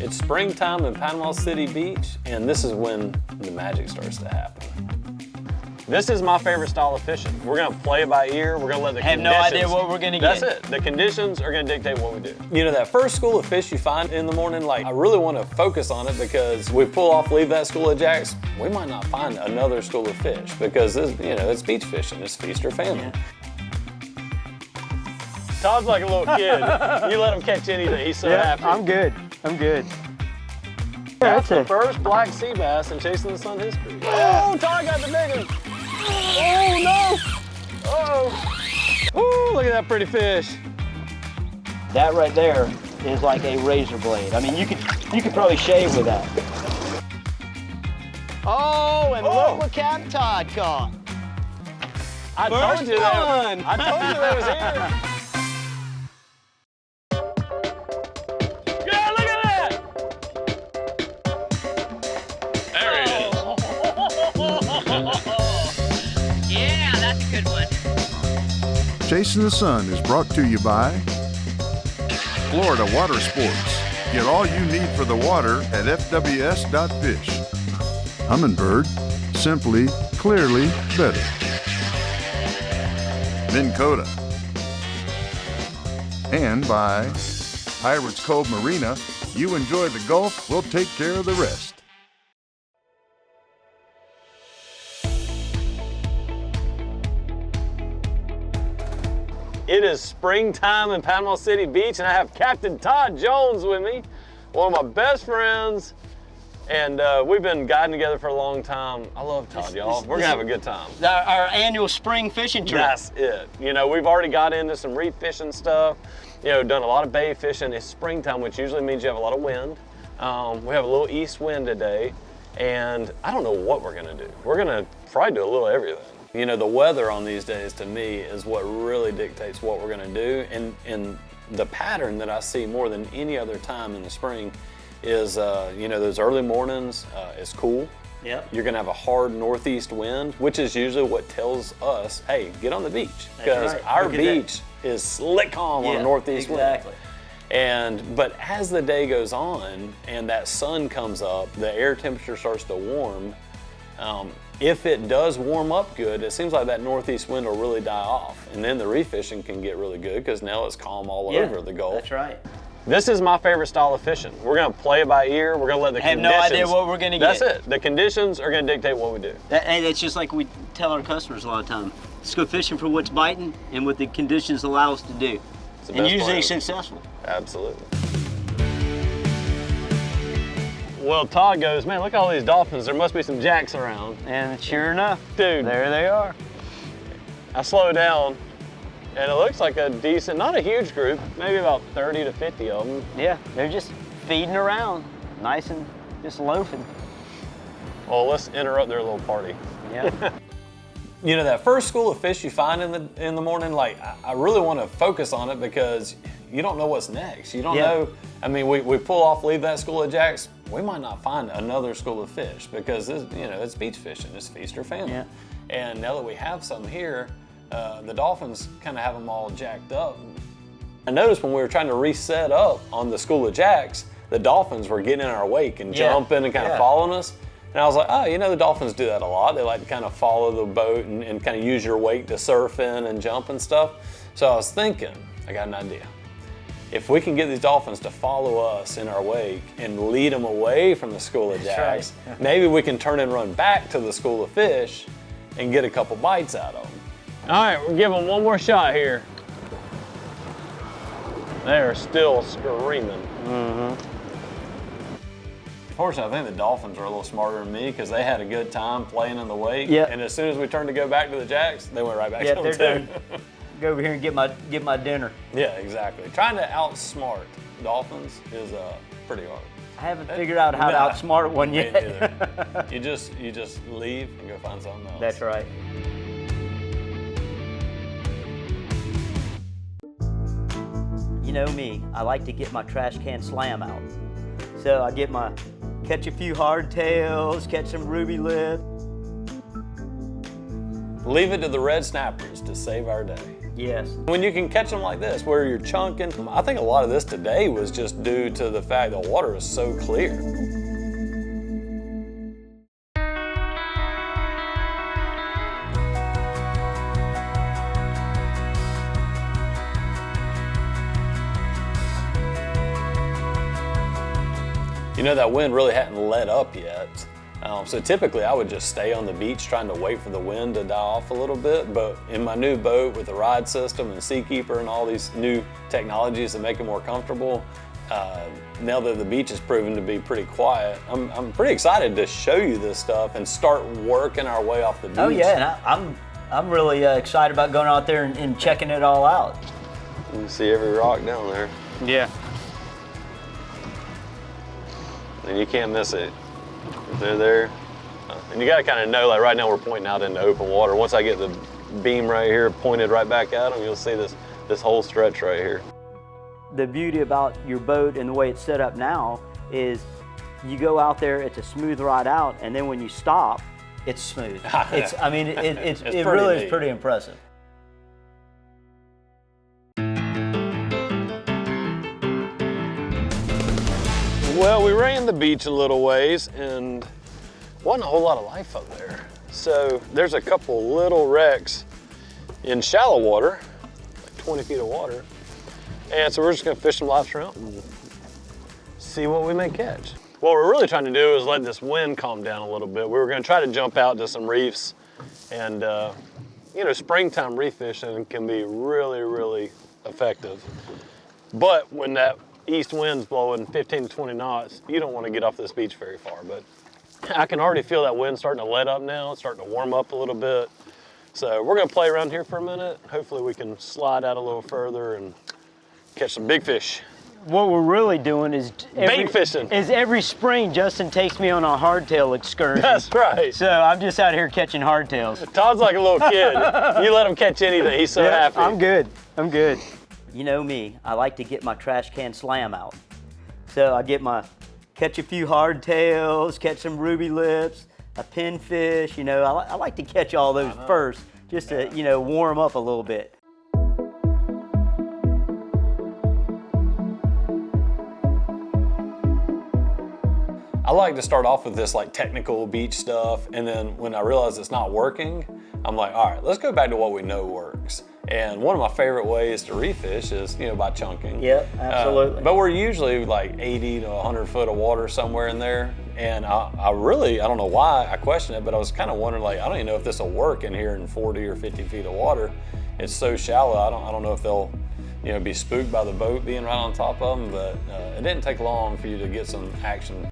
It's springtime in Panama City Beach, and this is when the magic starts to happen. This is my favorite style of fishing. We're gonna play it by ear. We're gonna let the conditions. I have no idea what we're gonna get. That's it. The conditions are gonna dictate what we do. You know, that first school of fish you find in the morning, like, I really wanna focus on it because we pull off, leave that school of jacks, we might not find another school of fish because this, you know, it's beach fishing. It's feast or famine. Yeah. Todd's like a little kid. You let him catch anything, he's so happy. I'm good. I'm good. That's the first black sea bass in Chasing the Sun history. Oh, Todd got the big one. Oh, no. Oh. Ooh, look at that pretty fish. That right there is like a razor blade. I mean, you could probably shave with that. Oh, and look what Capt Todd caught. I told you that was here. Yeah, look at that. There he is. Yeah, that's a good one. Chasing the Sun is brought to you by Florida Water Sports. Get all you need for the water at fws.fish. Humminbird, simply, clearly better. Minn Kota. And by Pirates Cove Marina. You enjoy the Gulf, we'll take care of the rest. It is springtime in Panama City Beach, and I have Captain Todd Jones with me, one of my best friends, and we've been guiding together for a long time. I love Todd, y'all. We're gonna have a good time. Our annual spring fishing trip. That's it. You know, we've already got into some reef fishing stuff, you know, done a lot of bay fishing. It's springtime, which usually means you have a lot of wind. We have a little east wind today, and I don't know what we're gonna do. We're gonna probably do a little everything. You know, the weather on these days to me is what really dictates what we're gonna do. And the pattern that I see more than any other time in the spring is, you know, those early mornings, it's cool. Yep. You're gonna have a hard northeast wind, which is usually what tells us, hey, get on the beach. Because right. our beach is slick calm on a northeast wind. But as the day goes on and that sun comes up, the air temperature starts to warm. If it does warm up good, it seems like that northeast wind will really die off. And then the reef fishing can get really good because now it's calm all over the Gulf. That's right. This is my favorite style of fishing. We're gonna play it by ear. We're gonna let the conditions. I have no idea what we're gonna get. That's it. The conditions are gonna dictate what we do. And it's just like we tell our customers a lot of time. Let's go fishing for what's biting and what the conditions allow us to do. And usually successful. Absolutely. Well, Todd goes, man, look at all these dolphins. There must be some jacks around. And sure enough, dude, there they are. I slow down, and it looks like a decent, not a huge group, maybe about 30 to 50 of them. Yeah, they're just feeding around, nice and just loafing. Well, let's interrupt their little party. Yeah. You know, that first school of fish you find in the morning, like, I really want to focus on it because you don't know what's next. You don't know. I mean, we pull off, leave that school of jacks, we might not find another school of fish because this, you know, it's beach fishing, it's feast or famine. Yeah. And now that we have some here, the dolphins kind of have them all jacked up. I noticed when we were trying to reset up on the school of jacks, the dolphins were getting in our wake and jumping and kind of following us. And I was like, oh, you know, the dolphins do that a lot. They like to kind of follow the boat and kind of use your wake to surf in and jump and stuff. So I was thinking, I got an idea. If we can get these dolphins to follow us in our wake and lead them away from the school of jacks, maybe we can turn and run back to the school of fish and get a couple bites out of them. All right, we'll give them one more shot here. They're still screaming. Fortunately, I think the dolphins are a little smarter than me because they had a good time playing in the wake. And as soon as we turned to go back to the jacks, they went right back to them too. Go over here and get my dinner. Yeah, exactly. Trying to outsmart dolphins is pretty hard. I haven't figured out how to outsmart one yet. Me neither. you just leave and go find something else. That's right. You know me, I like to get my trash can slam out. So I catch a few hardtails, catch some ruby lip. Leave it to the red snappers to save our day. Yes. When you can catch them like this, where you're chunking, I think a lot of this today was just due to the fact the water is so clear. You know, that wind really hadn't let up yet. So typically I would just stay on the beach trying to wait for the wind to die off a little bit, but in my new boat with the ride system and Seakeeper and all these new technologies that make it more comfortable, now that the beach has proven to be pretty quiet, I'm pretty excited to show you this stuff and start working our way off the beach. Oh yeah, and I'm really excited about going out there and checking it all out. You can see every rock down there. Yeah. And you can't miss it. If they're there. And you gotta kind of know, like right now we're pointing out into open water. Once I get the beam right here pointed right back at them, you'll see this whole stretch right here. The beauty about your boat and the way it's set up now is you go out there, it's a smooth ride out, and then when you stop, it's smooth. I mean, it really is pretty impressive. Well, we ran the beach a little ways and wasn't a whole lot of life up there. So there's a couple little wrecks in shallow water, like 20 feet of water. And so we're just gonna fish some live shrimp and see what we may catch. What we're really trying to do is let this wind calm down a little bit. We were gonna try to jump out to some reefs, and you know, springtime reef fishing can be really, really effective. But when that east wind's blowing 15 to 20 knots, you don't want to get off this beach very far. But I can already feel that wind starting to let up now. It's starting to warm up a little bit. So we're gonna play around here for a minute. Hopefully we can slide out a little further and catch some big fish. What we're really doing is Bait fishing. every spring Justin takes me on a hardtail excursion. That's right. So I'm just out here catching hardtails. Todd's like a little kid. You let him catch anything, he's so happy. I'm good. I'm good. You know me, I like to get my trash can slam out. So I catch a few hardtails, catch some ruby lips, a pinfish, you know, I like to catch all those first, just to, you know, warm up a little bit. I like to start off with this like technical beach stuff, and then when I realize it's not working, I'm like, all right, let's go back to what we know works. And one of my favorite ways to reef fish is, you know, by chunking. Yep, absolutely. But we're usually like 80 to 100 foot of water somewhere in there. And I don't know why I question it, but I was kind of wondering, like, I don't even know if this will work in here in 40 or 50 feet of water. It's so shallow, I don't know if they'll, you know, be spooked by the boat being right on top of them, but it didn't take long for you to get some action.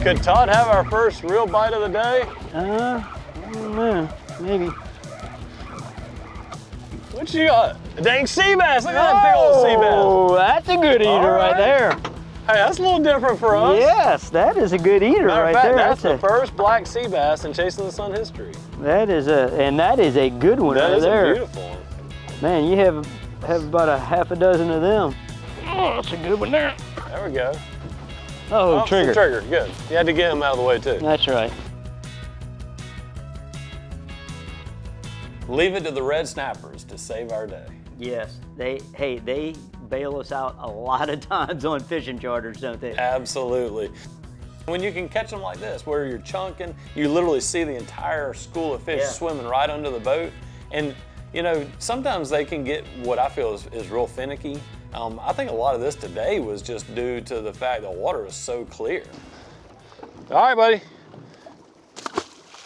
Could Todd have our first real bite of the day? I don't know, maybe. What you got? A dang sea bass, look at that big old sea bass. Oh, that's a good eater right there. Hey, that's a little different for us. Yes, that is a good eater Matter right of fact, there. that's the first black sea bass in Chasing the Sun history. That is a good one That right is there. a beautiful one. Man, you have about a half a dozen of them. Oh, that's a good one there. There we go. Oh, trigger. Trigger, good. You had to get him out of the way too. That's right. Leave it to the red snappers to save our day. Yes, they bail us out a lot of times on fishing charters, don't they? Absolutely. When you can catch them like this, where you're chunking, you literally see the entire school of fish swimming right under the boat. And you know, sometimes they can get what I feel is real finicky. I think a lot of this today was just due to the fact the water is so clear. All right, buddy.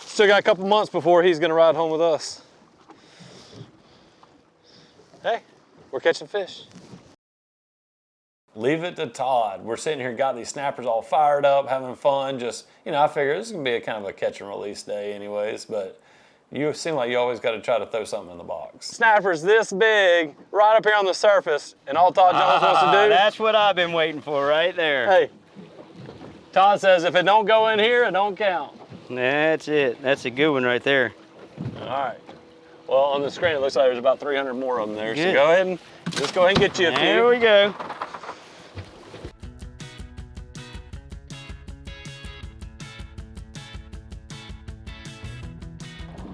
Still got a couple months before he's gonna ride home with us. Hey, we're catching fish. Leave it to Todd. We're sitting here, got these snappers all fired up, having fun. Just, you know, I figure this is gonna be a kind of a catch and release day anyways, but you seem like you always got to try to throw something in the box. Snappers this big, right up here on the surface, and all Todd Jones wants to do. That's what I've been waiting for right there. Hey, Todd says if it don't go in here, it don't count. That's it. That's a good one right there. All right. Well, on the screen, it looks like there's about 300 more of them there. Good. So go ahead and just go ahead and get you a few. There we go.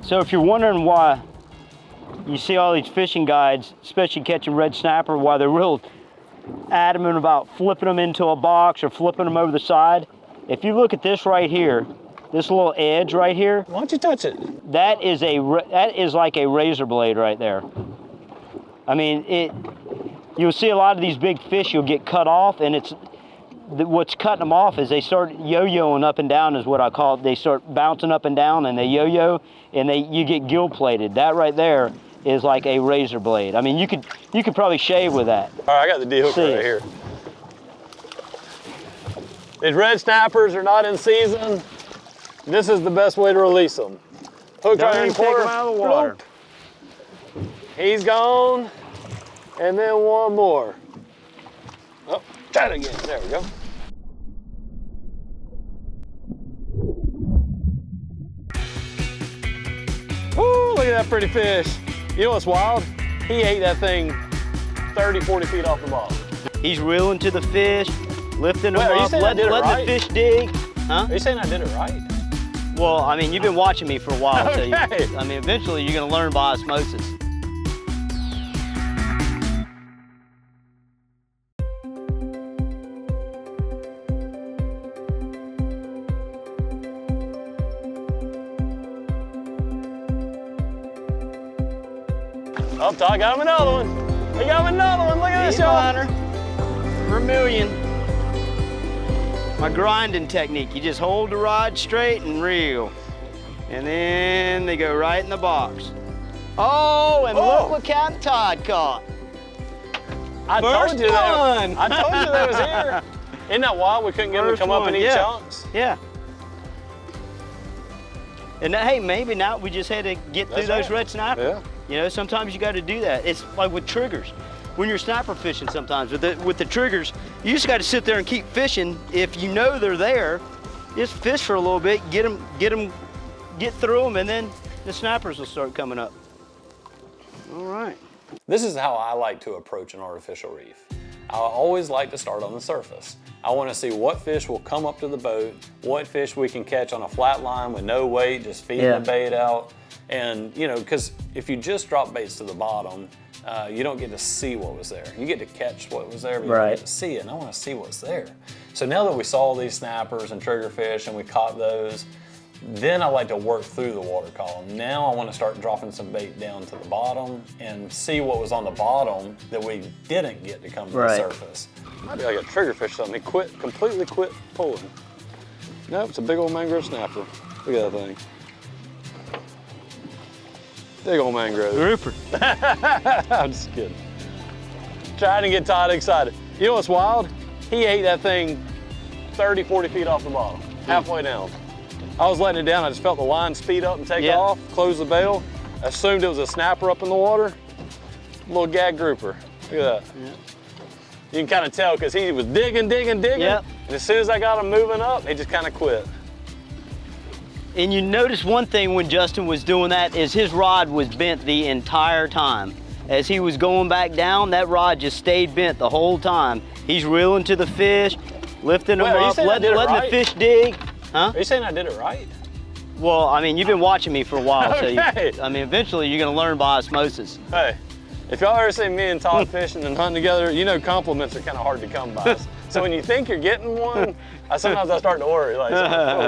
So if you're wondering why you see all these fishing guides, especially catching red snapper, why they're real adamant about flipping them into a box or flipping them over the side, if you look at this right here, this little edge right here, Why don't you touch it? that is like a razor blade right there. I mean, you'll see a lot of these big fish, you'll get cut off, and what's cutting them off is they start yo-yoing up and down, is what I call it. They start bouncing up and down, and they yo-yo, and you get gill plated. That right there is like a razor blade. I mean, you could probably shave with that. All right, I got the D-hook right here. If red snappers are not in season, this is the best way to release them. Hook right in the corner. Take them out of the water. Bloop. He's gone. And then one more. Oh, try it again. There we go. Woo, look at that pretty fish. You know what's wild? He ate that thing 30, 40 feet off the bottom. He's reeling to the fish, lifting them Wait, are you up, saying I did it letting right? the fish dig. Huh? Are you saying I did it right? Well, I mean, you've been watching me for a while, so Okay. I mean, eventually you're gonna learn by osmosis. Oh, Todd got him another one. We got him another one. Look at this, y'all. Vermilion. My grinding technique, you just hold the rod straight and reel. And then they go right in the box. Oh, and look what Capt Todd caught. I First told you that. one. I told you that was here. Isn't that wild? We couldn't get him to First come up one, and eat yeah. chunks. Yeah. And now, hey, maybe now we just had to get through That's those right. red snapper. Yeah. You know, sometimes you got to do that. It's like with triggers. When you're snapper fishing sometimes, with the triggers, you just got to sit there and keep fishing. If you know they're there, just fish for a little bit, get through them, and then the snappers will start coming up. All right. This is how I like to approach an artificial reef. I always like to start on the surface. I want to see what fish will come up to the boat, what fish we can catch on a flat line with no weight, just feeding the bait out. And, you know, because if you just drop baits to the bottom, you don't get to see what was there. You get to catch what was there, but you don't get to see it, and I want to see what's there. So now that we saw these snappers and triggerfish and we caught those, then I like to work through the water column. Now I want to start dropping some bait down to the bottom and see what was on the bottom that we didn't get to come to the surface. Might be like a triggerfish something. He completely quit pulling. Nope, it's a big old mangrove snapper. Look at that thing. Big old mangrove. Grouper. I'm just kidding. Trying to get Todd excited. You know what's wild? He ate that thing 30, 40 feet off the bottom, halfway down. I was letting it down, I just felt the line speed up and take off, close the bail. Assumed it was a snapper up in the water. Little gag grouper. Look at that. You can kind of tell because he was digging. And as soon as I got him moving up, he just kind of quit. And you notice one thing when Justin was doing that is his rod was bent the entire time. As he was going back down, that rod just stayed bent the whole time. He's reeling to the fish, lifting them up, letting the fish dig. Huh? Are you saying I did it right? Well, I mean, you've been watching me for a while, Okay. so I mean, eventually you're gonna learn by osmosis. Hey, if y'all ever see me and Todd fishing and hunting together, you know compliments are kind of hard to come by. So when you think you're getting one, sometimes I start to worry, like,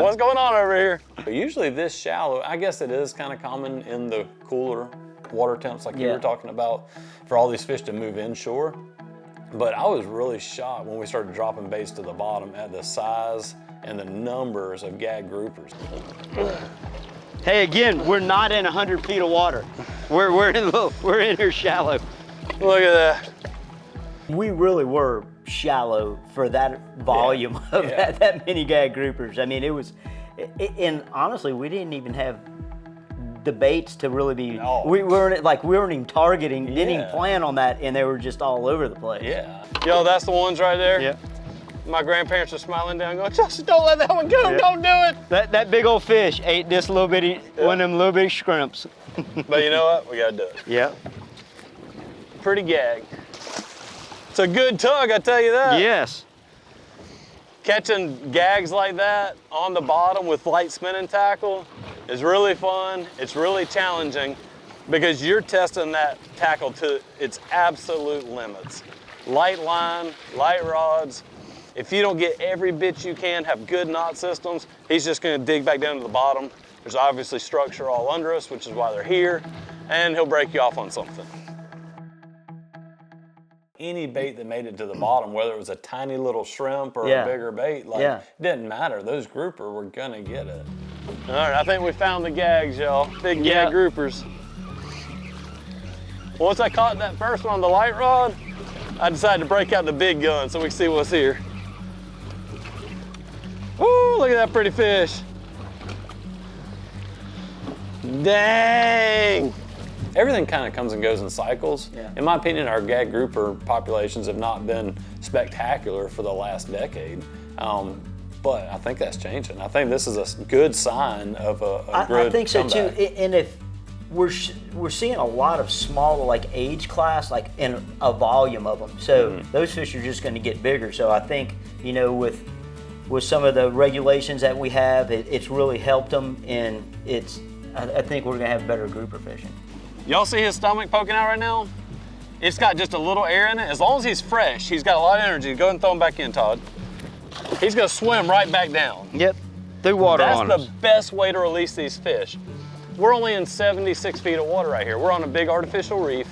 what's going on over here? Usually this shallow, I guess it is kind of common in the cooler water temps like you were talking about, for all these fish to move inshore. But I was really shocked when we started dropping baits to the bottom at the size and the numbers of gag groupers. Hey, again, we're not in 100 feet of water. We're in here shallow. Look at that. We really were shallow for that volume of that many gag groupers. I mean, it was, and honestly, we didn't even have the baits to really be, we weren't even targeting, didn't even plan on that, and they were just all over the place. Yeah. Yo, that's the ones right there? Yeah. My grandparents are smiling down going, just don't let that one go, don't do it. That big old fish ate this little bitty, one of them little bitty scrimps. But you know what? We gotta do it. Yep. Pretty gag. It's a good tug, I tell you that. Yes. Catching gags like that on the bottom with light spinning tackle, is really fun. It's really challenging because you're testing that tackle to its absolute limits. Light line, light rods. If you don't get every bit you can, have good knot systems, he's just gonna dig back down to the bottom. There's obviously structure all under us, which is why they're here, and he'll break you off on something. Any bait that made it to the bottom, whether it was a tiny little shrimp or a bigger bait, it didn't matter. Those grouper were gonna get it. All right, I think we found the gags, y'all. Big gag groupers. Once I caught that first one on the light rod, I decided to break out the big gun so we can see what's here. Woo, look at that pretty fish. Dang. Everything kind of comes and goes in cycles. Yeah. In my opinion, our gag grouper populations have not been spectacular for the last decade. But I think that's changing. I think this is a good sign of a good I think so comeback. too. And if we're seeing a lot of smaller, like age class, like in a volume of them. So those fish are just going to get bigger. So I think, you know, with some of the regulations that we have, it's really helped them, and I think we're going to have better grouper fishing. Y'all see his stomach poking out right now? It's got just a little air in it. As long as he's fresh, he's got a lot of energy. Go ahead and throw him back in, Todd. He's gonna swim right back down. Yep, through water on us. That's the best way to release these fish. We're only in 76 feet of water right here. We're on a big artificial reef,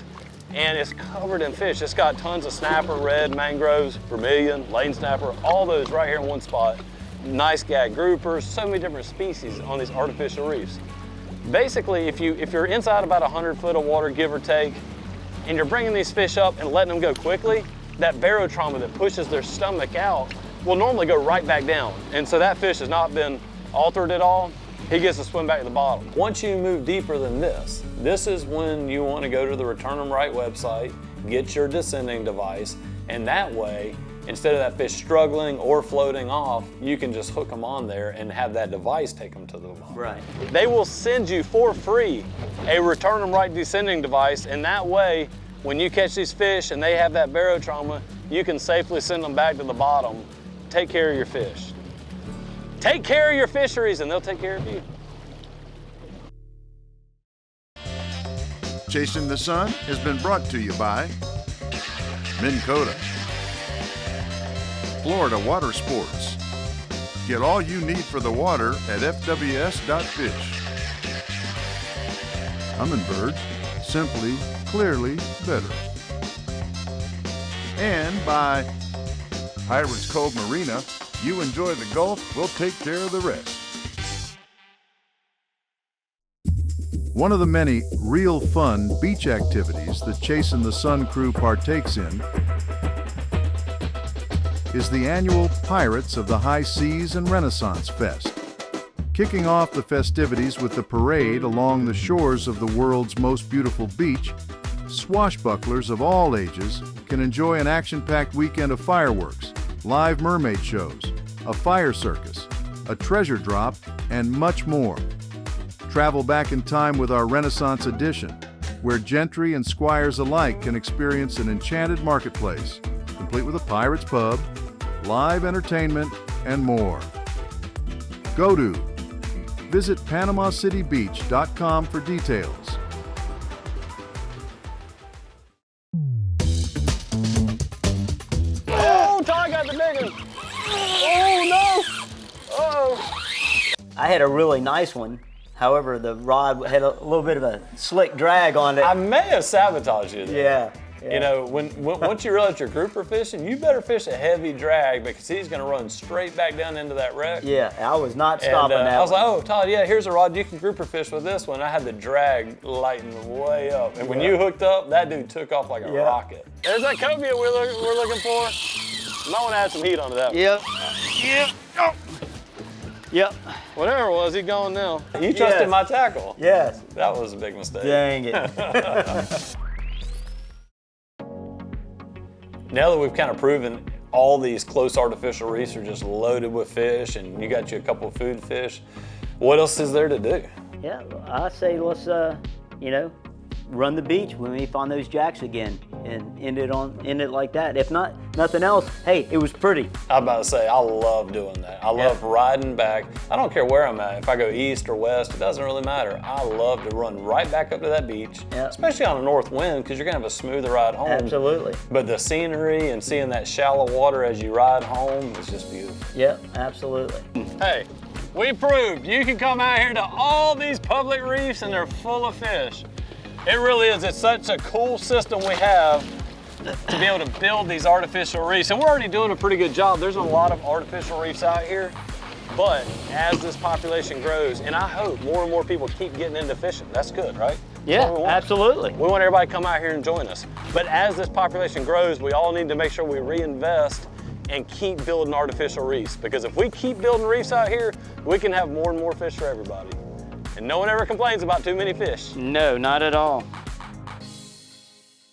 and it's covered in fish. It's got tons of snapper, red, mangroves, vermilion, lane snapper, all those right here in one spot. Nice gag groupers, so many different species on these artificial reefs. Basically, if you're inside about 100 foot of water, give or take, and you're bringing these fish up and letting them go quickly, that barotrauma that pushes their stomach out will normally go right back down. And so that fish has not been altered at all. He gets to swim back to the bottom. Once you move deeper than this is when you want to go to the Return 'em Right website, get your descending device, and that way, instead of that fish struggling or floating off, you can just hook them on there and have that device take them to the bottom. Right. They will send you for free a Return 'em Right descending device, and that way, when you catch these fish and they have that barotrauma, you can safely send them back to the bottom. Take care of your fish. Take care of your fisheries and they'll take care of you. Chasing the Sun has been brought to you by Minn Kota, Florida Water Sports. Get all you need for the water at fws.fish. Humminbird, simply, clearly better. And by Pirates Cove Marina, you enjoy the Gulf, we'll take care of the rest. One of the many real fun beach activities the Chasing the Sun crew partakes in is the annual Pirates of the High Seas and Renaissance Fest. Kicking off the festivities with the parade along the shores of the world's most beautiful beach, swashbucklers of all ages can enjoy an action-packed weekend of fireworks, live mermaid shows, a fire circus, a treasure drop, and much more. Travel back in time with our Renaissance edition, where gentry and squires alike can experience an enchanted marketplace, complete with a pirate's pub, live entertainment, and more. Go to visit PanamaCityBeach.com for details. Oh, Todd got the big one. Oh, no. Uh-oh. I had a really nice one. However, the rod had a little bit of a slick drag on it. I may have sabotaged you there. Yeah. You know, once you realize you're grouper fishing, you better fish a heavy drag because he's going to run straight back down into that wreck. Yeah, I was not stopping that. I was like, oh, Todd, yeah, here's a rod. You can grouper fish with this one. I had the drag lighten way up. And when you hooked up, that dude took off like a rocket. There's that cobia we're looking for. Might want to add some heat onto that one. Yep. Yep. Oh. Yep. Whatever it was, he's gone now. You trusted my tackle. Yes. That was a big mistake. Dang it. Now that we've kind of proven all these close artificial reefs are just loaded with fish and you got you a couple of food fish, what else is there to do? Yeah, I say let's, run the beach when we find those jacks again. and end it like that. If not, nothing else, hey, it was pretty. I'm about to say, I love doing that. I love riding back. I don't care where I'm at. If I go east or west, it doesn't really matter. I love to run right back up to that beach, especially on a north wind, because you're gonna have a smoother ride home. Absolutely. But the scenery and seeing that shallow water as you ride home is just beautiful. Yep, absolutely. Hey, we proved you can come out here to all these public reefs and they're full of fish. It really is. It's such a cool system we have to be able to build these artificial reefs. And we're already doing a pretty good job. There's a lot of artificial reefs out here. But as this population grows, and I hope more and more people keep getting into fishing, that's good, right? Yeah, absolutely. We want everybody to come out here and join us. But as this population grows, we all need to make sure we reinvest and keep building artificial reefs. Because if we keep building reefs out here, we can have more and more fish for everybody. And no one ever complains about too many fish. No, not at all.